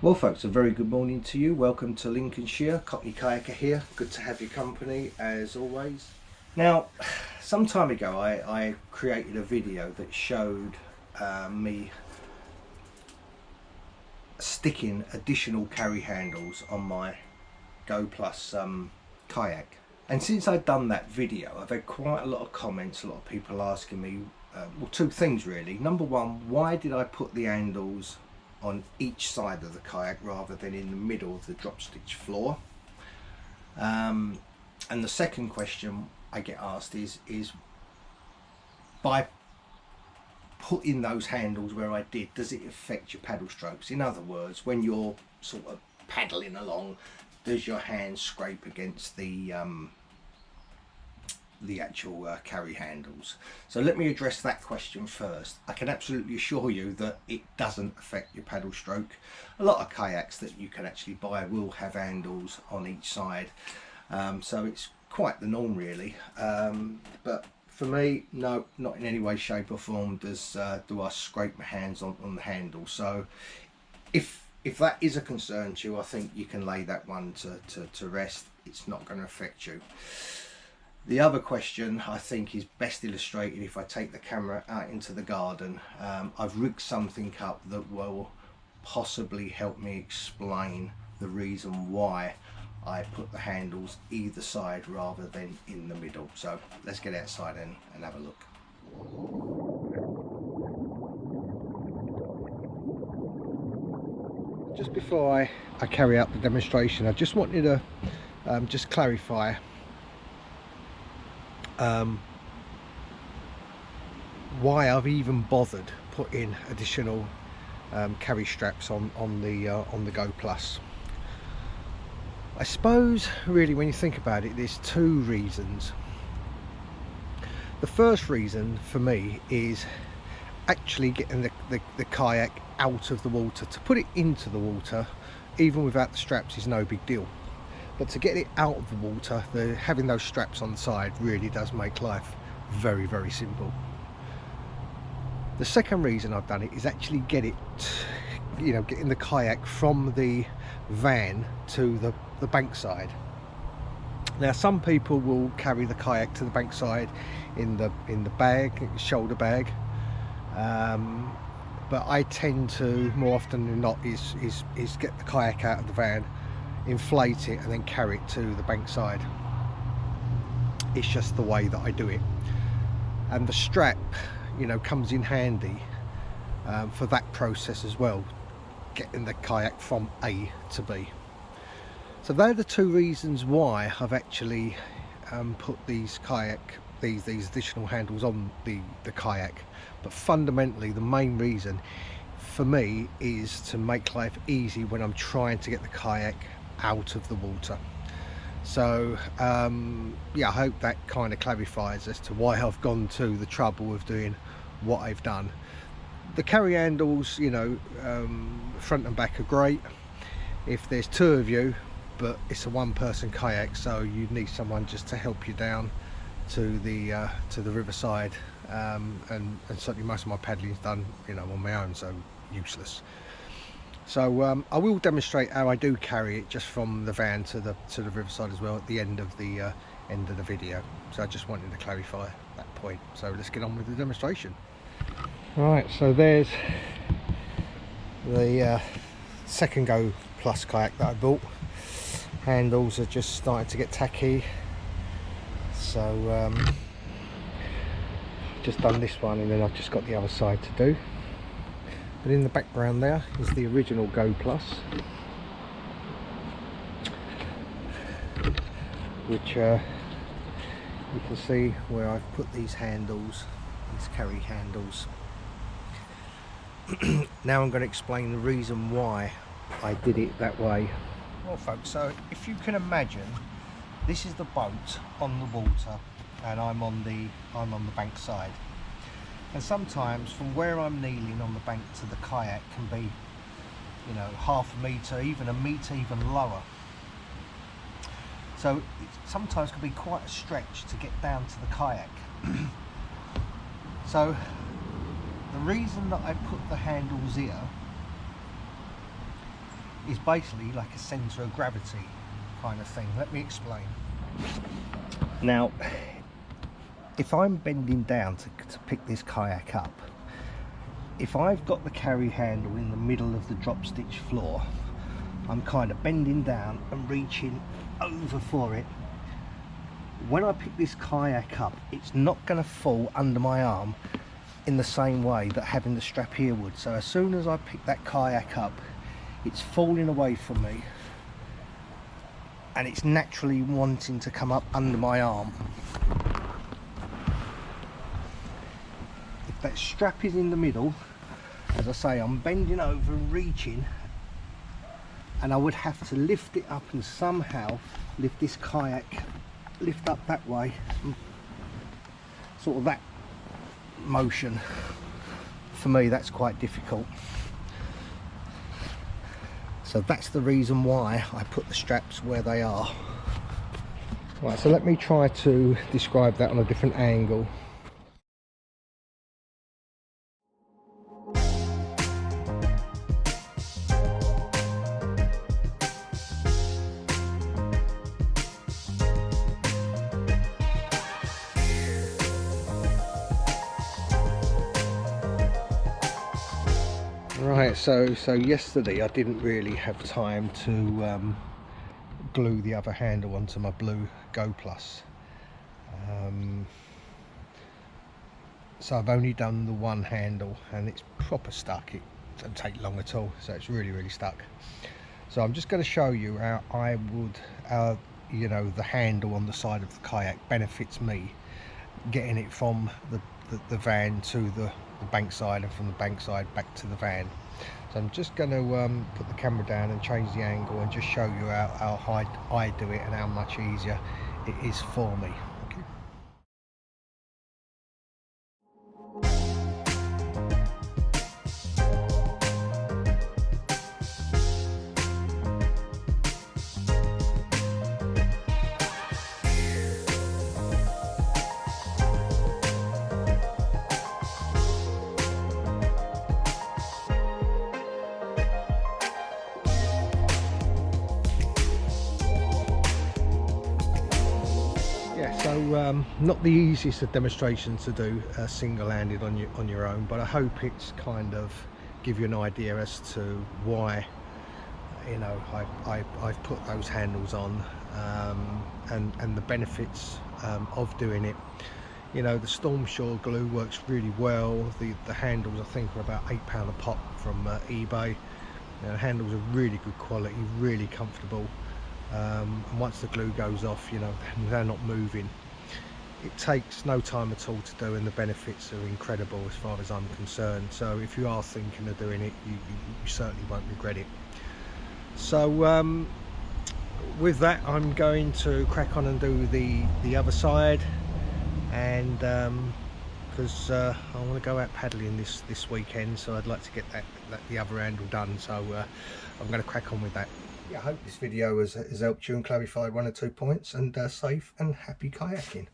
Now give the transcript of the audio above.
Well folks, a very good morning to you. Welcome to Lincolnshire. Cockney Kayaker here. Good to have your company as always. Now, some time ago I created a video that showed me sticking additional carry handles on my Go Plus kayak. And since I'd done that video, I've had quite a lot of comments, a lot of people asking me, well, two things really. Number one, why did I put the handles on each side of the kayak rather than in the middle of the drop stitch floor? And the second question I get asked is by putting those handles where I did, does it affect your paddle strokes? In other words, when you're sort of paddling along, does your hand scrape against the actual carry handles? So let me address that question first. I can absolutely assure you that it doesn't affect your paddle stroke. A lot of kayaks that you can actually buy will have handles on each side, so it's quite the norm really, but for me, no, not in any way, shape or form do I scrape my hands on the handle. So if that is a concern to you, I think you can lay that one to rest. It's not going to affect you. The other question I think is best illustrated if I take the camera out into the garden. I've rigged something up that will possibly help me explain the reason why I put the handles either side rather than in the middle. So let's get outside and have a look. Just before I carry out the demonstration, I just wanted to just clarify why I've even bothered putting additional carry straps on the Go Plus. I suppose really when you think about it, there's two reasons. The first reason for me is actually getting the kayak out of the water. To put it into the water even without the straps is no big deal, but to get it out of the water, having those straps on the side really does make life very, very simple. The second reason I've done it is actually getting the kayak from the van to the bankside. Now some people will carry the kayak to the bankside in the bag, shoulder bag, but I tend to, more often than not, is get the kayak out of the van, inflate it and then carry it to the bankside. It's just the way that I do it, and the strap comes in handy for that process as well, getting the kayak from A to B. So they're the two reasons why I've actually put these additional handles on the kayak. But fundamentally the main reason for me is to make life easy when I'm trying to get the kayak out of the water. So yeah, I hope that kind of clarifies as to why I've gone to the trouble of doing what I've done. The carry handles, front and back are great if there's two of you, but it's a one-person kayak, so you need someone just to help you down to the riverside, and certainly most of my paddling is done on my own, so useless. So I will demonstrate how I do carry it just from the van to the riverside as well at the end of the video. So I just wanted to clarify that point. So let's get on with the demonstration. Right, so there's the second Go Plus kayak that I bought. Handles are just starting to get tacky, so just done this one and then I've just got the other side to do. But in the background there is the original Go Plus, which you can see where I've put these handles, these carry handles. Now I'm going to explain the reason why I did it that way. Well folks, so if you can imagine, this is the boat on the water and I'm on the bank side. And sometimes from where I'm kneeling on the bank to the kayak can be, half a metre, even a metre, even lower. So it sometimes can be quite a stretch to get down to the kayak. So the reason that I put the handles here is basically like a centre of gravity kind of thing. Let me explain. Now, if I'm bending down to pick this kayak up, if I've got the carry handle in the middle of the drop stitch floor, I'm kind of bending down and reaching over for it. When I pick this kayak up, it's not going to fall under my arm in the same way that having the strap here would. So as soon as I pick that kayak up, it's falling away from me and it's naturally wanting to come up under my arm. If that strap is in the middle, as I say, I'm bending over and reaching, and I would have to lift it up and somehow lift this kayak, lift up that way, sort of that motion. For me, that's quite difficult. So that's the reason why I put the straps where they are. Right, so let me try to describe that on a different angle. Right, so yesterday I didn't really have time to glue the other handle onto my blue Go Plus. So I've only done the one handle and it's proper stuck. It doesn't take long at all, so it's really stuck. So I'm just going to show you how I would, you know, the handle on the side of the kayak benefits me, getting it from the van to the bankside and from the bankside back to the van. So I'm just going to put the camera down and change the angle and just show you how I do it and how much easier it is for me. Okay. So not the easiest of demonstrations to do single-handed on your own, but I hope it's kind of give you an idea as to why, you know, I've put those handles on, and the benefits of doing it. You know, the Storm Shore glue works really well. The handles I think are about £8 a pop from eBay. You know, the handles are really good quality, really comfortable. And once the glue goes off, you know, they're not moving. It takes no time at all to do, and the benefits are incredible as far as I'm concerned. So if you are thinking of doing it, you certainly won't regret it. So with that, I'm going to crack on and do the other side, and because I want to go out paddling this weekend, so I'd like to get the other handle done. So I'm going to crack on with that. Yeah, I hope this video has helped you and clarified one or two points, and safe and happy kayaking.